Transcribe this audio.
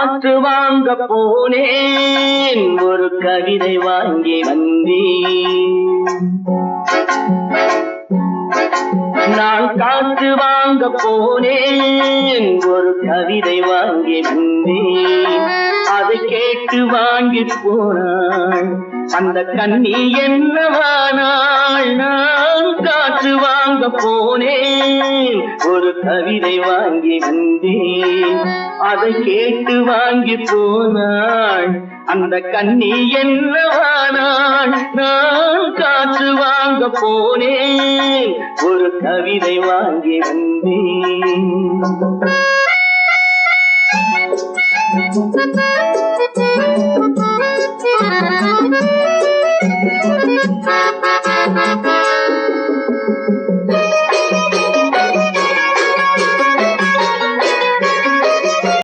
காற்று வாங்க போனேன், ஒரு கவிதை வாங்கி வந்தேன். நான் காற்று வாங்க போனேன், ஒரு கவிதை வாங்கி வந்தேன். அதை கேட்டு வாங்கி போனாள் அந்த கண்ணி என்னவானாள். நான் காற்று வாங்க போனேன், ஒரு கவிதை வாங்கி வந்தேன். அதை கேட்டு வாங்கி போனாள் அந்த கண்ணி என்னவானாள். நான் காற்று வாங்க போனேன், ஒரு கவிதை வாங்கி வந்தேன்.